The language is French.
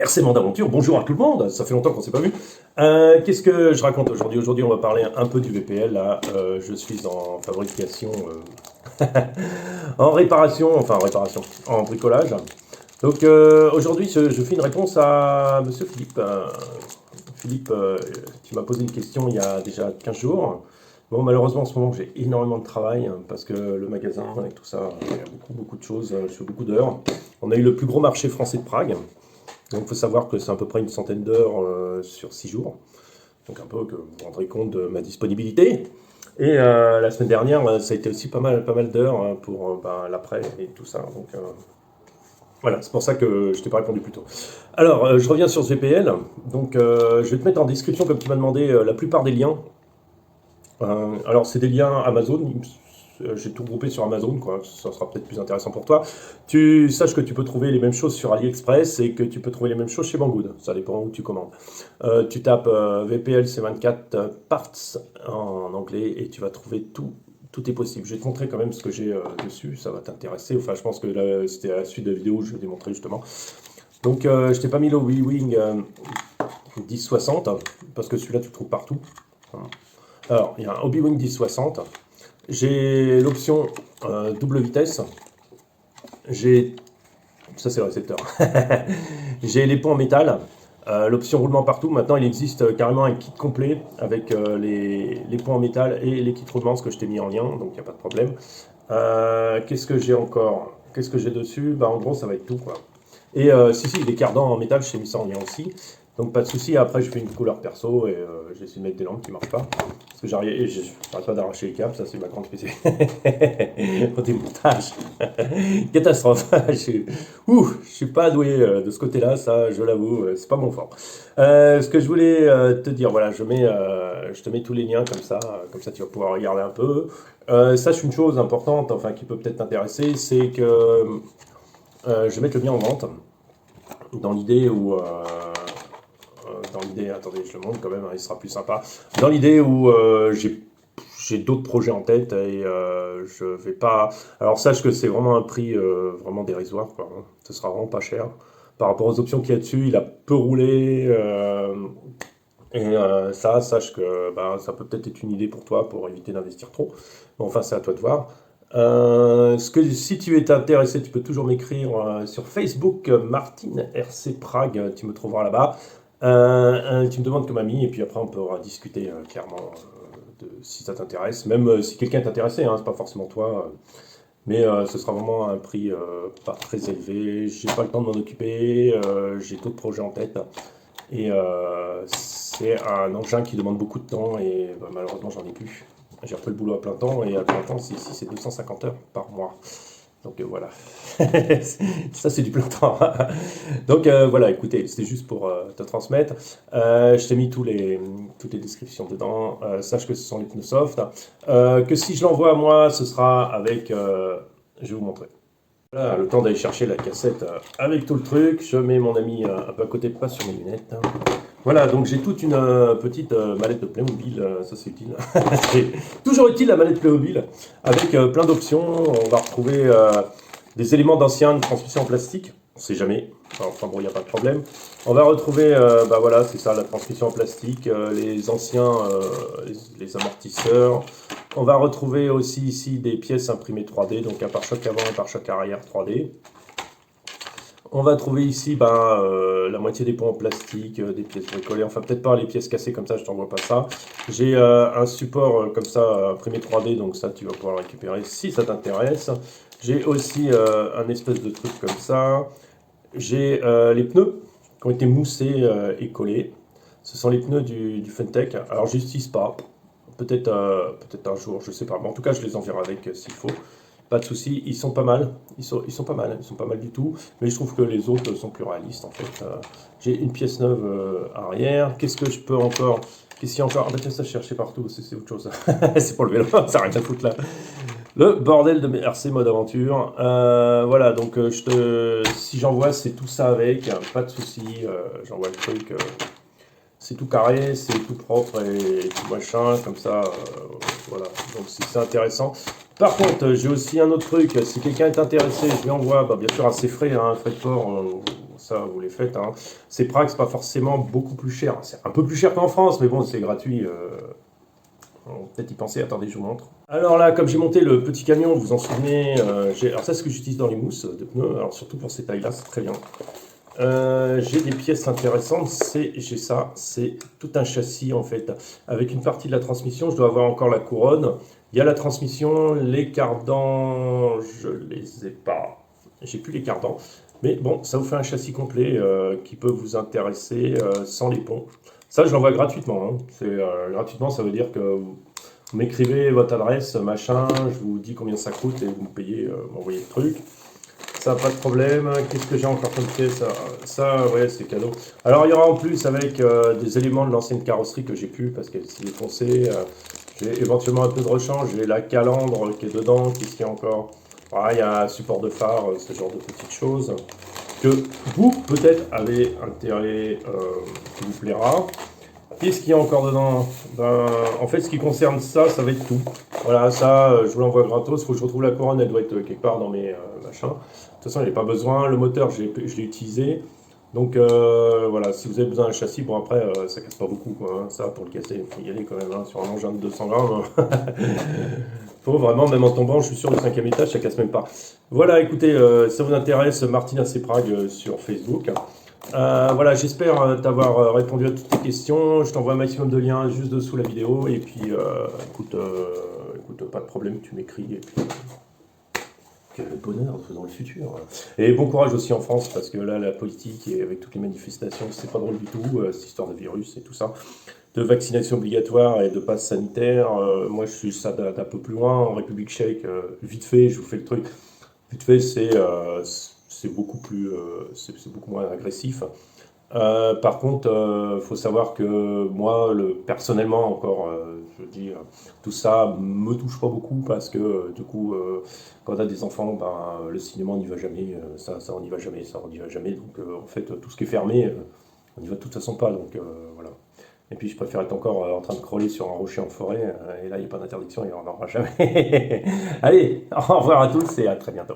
RC d'aventure, bonjour à tout le monde, ça fait longtemps qu'on ne s'est pas vu. Qu'est-ce que je raconte aujourd'hui? Aujourd'hui, on va parler un peu du VPL. Là, je suis en fabrication, en réparation, en bricolage. Donc aujourd'hui, je fais une réponse à Monsieur Philippe. Philippe, qui m'a posé une question il y a déjà 15 jours. Bon, malheureusement, en ce moment, j'ai énormément de travail parce que le magasin et tout ça, il y a beaucoup de choses, je fais beaucoup d'heures. On a eu le plus gros marché français de Prague. Donc il faut savoir que c'est à peu près une centaine d'heures sur 6 jours. Donc un peu que vous vous rendrez compte de ma disponibilité. Et la semaine dernière, ça a été aussi pas mal d'heures pour l'après et tout ça. Donc voilà, c'est pour ça que je t'ai pas répondu plus tôt. Alors, je reviens sur ce VPL. Donc je vais te mettre en description, comme tu m'as demandé, la plupart des liens. Alors c'est des liens Amazon, j'ai tout groupé sur Amazon, quoi. Ça sera peut-être plus intéressant pour toi. Tu saches que tu peux trouver les mêmes choses sur AliExpress et que tu peux trouver les mêmes choses chez Banggood, ça dépend où tu commandes. Tu tapes VPL C24 Parts en anglais et tu vas trouver tout est possible. Je vais te montrer quand même ce que j'ai dessus, ça va t'intéresser. Enfin, je pense que là, c'était à la suite de la vidéo où je vais te démontrer justement. Donc, je t'ai pas mis le WeWing 1060 parce que celui-là, tu le trouves partout. Alors, il y a un Hobby-Wing 1060. J'ai l'option double vitesse. Ça c'est le récepteur. J'ai les ponts en métal. L'option roulement partout. Maintenant, il existe carrément un kit complet avec les ponts en métal et les kits roulement, ce que je t'ai mis en lien, donc il n'y a pas de problème. Qu'est-ce que j'ai encore? Qu'est-ce que j'ai dessus? En gros, ça va être tout, quoi. Et si, les cardans en métal, je t'ai mis ça en lien aussi. Donc pas de souci. Après, je fais une couleur perso et j'ai essayé de mettre des lampes qui ne marchent pas. Parce que j'arrête pas d'arracher les câbles, ça c'est ma grande spécialité. Au démontage. Catastrophe. Je suis pas doué de ce côté-là, ça je l'avoue, c'est pas mon fort. Ce que je voulais te dire, voilà, je te mets tous les liens comme ça tu vas pouvoir regarder un peu. Sache une chose importante, enfin qui peut peut-être t'intéresser, c'est que je vais mettre le mien en vente dans l'idée où attendez, je le montre quand même, hein, il sera plus sympa. Dans l'idée où j'ai d'autres projets en tête et je vais pas. Alors sache que c'est vraiment un prix vraiment dérisoire, quoi, hein. Ce sera vraiment pas cher par rapport aux options qu'il y a dessus. Il a peu roulé et sache que ça peut peut-être être une idée pour toi pour éviter d'investir trop. Bon, enfin, c'est à toi de voir. Si tu es intéressé, tu peux toujours m'écrire sur Facebook, Martine RC Prague, tu me trouveras là-bas. Tu me demandes comme ami, et puis après on pourra discuter clairement si ça t'intéresse, même si quelqu'un est intéressé, hein, c'est pas forcément toi, mais ce sera vraiment un prix pas très élevé. J'ai pas le temps de m'en occuper, j'ai d'autres projets en tête, et c'est un engin qui demande beaucoup de temps, et malheureusement j'en ai plus. J'ai repris le boulot à plein temps, et à plein temps, ici c'est 250 heures par mois. Donc voilà, ça c'est du plein temps. Donc voilà, écoutez, c'était juste pour te transmettre. Je t'ai mis toutes les descriptions dedans. Sache que ce sont les pneus soft. Que si je l'envoie à moi, ce sera avec... je vais vous montrer. Voilà, le temps d'aller chercher la cassette avec tout le truc. Je mets mon ami un peu à côté, pas sur mes lunettes, hein. Voilà, donc j'ai toute une petite mallette de Playmobil, ça c'est utile. C'est toujours utile la mallette Playmobil, avec plein d'options. On va retrouver des éléments d'anciens de transmission en plastique, on sait jamais. Enfin bon, il n'y a pas de problème. On va retrouver, voilà, c'est ça, la transmission en plastique, les anciens, les amortisseurs. On va retrouver aussi ici des pièces imprimées 3D, donc un pare-choc avant et un pare-choc arrière 3D. On va trouver ici la moitié des ponts en plastique, des pièces bricolées, enfin peut-être pas les pièces cassées comme ça, je t'envoie pas ça. J'ai un support comme ça imprimé 3D, donc ça tu vas pouvoir le récupérer si ça t'intéresse. J'ai aussi un espèce de truc comme ça. J'ai les pneus qui ont été moussés et collés. Ce sont les pneus du Funtech. Alors j'utilise pas, peut-être un jour, je sais pas. Mais en tout cas je les enverrai avec s'il faut. Pas de souci, ils sont pas mal, ils sont pas mal, ils sont pas mal du tout, mais je trouve que les autres sont plus réalistes en fait. J'ai une pièce neuve arrière, qu'est-ce que je peux encore, qu'est-ce qu'il y a encore? Ah bah tiens, ça je cherchais partout, c'est autre chose, c'est pour le vélo, ça arrête à foutre là. Le bordel de mes RC mode aventure, voilà, donc si j'envoie c'est tout ça avec, pas de souci, j'envoie le truc, c'est tout carré, c'est tout propre et tout machin, comme ça, voilà, donc c'est intéressant. Par contre, j'ai aussi un autre truc, si quelqu'un est intéressé, je lui envoie, bien sûr à ses frais, hein, frais de port, ça vous les faites. Hein. Ces Prague, c'est pas forcément beaucoup plus cher. C'est un peu plus cher qu'en France, mais bon, c'est gratuit. On va peut-être y penser. Attendez, je vous montre. Alors là, comme j'ai monté le petit camion, vous vous en souvenez, alors ça, c'est ce que j'utilise dans les mousses de pneus. Alors surtout pour ces tailles-là, c'est très bien. J'ai des pièces intéressantes, j'ai ça, c'est tout un châssis en fait, avec une partie de la transmission, je dois avoir encore la couronne, il y a la transmission, les cardans, je les ai pas, j'ai plus les cardans, mais bon, ça vous fait un châssis complet qui peut vous intéresser sans les ponts. Ça, je l'envoie gratuitement, hein. Gratuitement, ça veut dire que vous m'écrivez votre adresse, machin, je vous dis combien ça coûte et vous me payez, m'envoyez le truc. Ça, pas de problème. Qu'est-ce que j'ai encore comme pièce? Ça, ouais, c'est cadeau. Alors, il y aura en plus avec des éléments de l'ancienne carrosserie que j'ai plus parce qu'elle s'est défoncée. J'ai éventuellement un peu de rechange. J'ai la calandre qui est dedans. Qu'est-ce qu'il y a encore? Voilà, il y a un support de phare, ce genre de petites choses que vous, peut-être, avez intérêt, qui vous plaira. Qu'est-ce qu'il y a encore dedans? Ben, en fait, ce qui concerne ça, ça va être tout. Voilà, ça, je vous l'envoie gratos. Il faut que je retrouve la couronne, elle doit être quelque part dans mes machins. De toute façon, il n'y a pas besoin. Le moteur, je l'ai utilisé. Donc voilà, si vous avez besoin d'un châssis, bon après, ça casse pas beaucoup, quoi, hein. Ça, pour le casser, il faut y aller quand même, hein, sur un engin de 200 grammes. Faut vraiment, même en tombant, je suis sûr, le 5e étage, ça casse même pas. Voilà, écoutez, si ça vous intéresse, Martina C. Prague sur Facebook. Voilà, j'espère t'avoir répondu à toutes tes questions. Je t'envoie un maximum de liens juste dessous la vidéo. Et puis, écoute, pas de problème, tu m'écris. Et puis, quel bonheur dans le futur. Et bon courage aussi en France, parce que là, la politique et avec toutes les manifestations, c'est pas drôle du tout, cette histoire de virus et tout ça. De vaccination obligatoire et de passe sanitaire. Moi, je suis ça d'un peu plus loin, en République tchèque. Vite fait, je vous fais le truc. Vite fait, c'est beaucoup plus, c'est beaucoup moins agressif. Par contre, faut savoir que moi, personnellement encore, je dis, tout ça me touche pas beaucoup parce que du coup, quand on a des enfants, ben, le cinéma on n'y va jamais, ça on n'y va jamais, ça on n'y va jamais. Donc en fait, tout ce qui est fermé, on n'y va de toute façon pas. Donc voilà. Et puis je préfère être encore en train de crawler sur un rocher en forêt, et là il n'y a pas d'interdiction, il n'y en aura jamais. Allez, au revoir à tous et à très bientôt.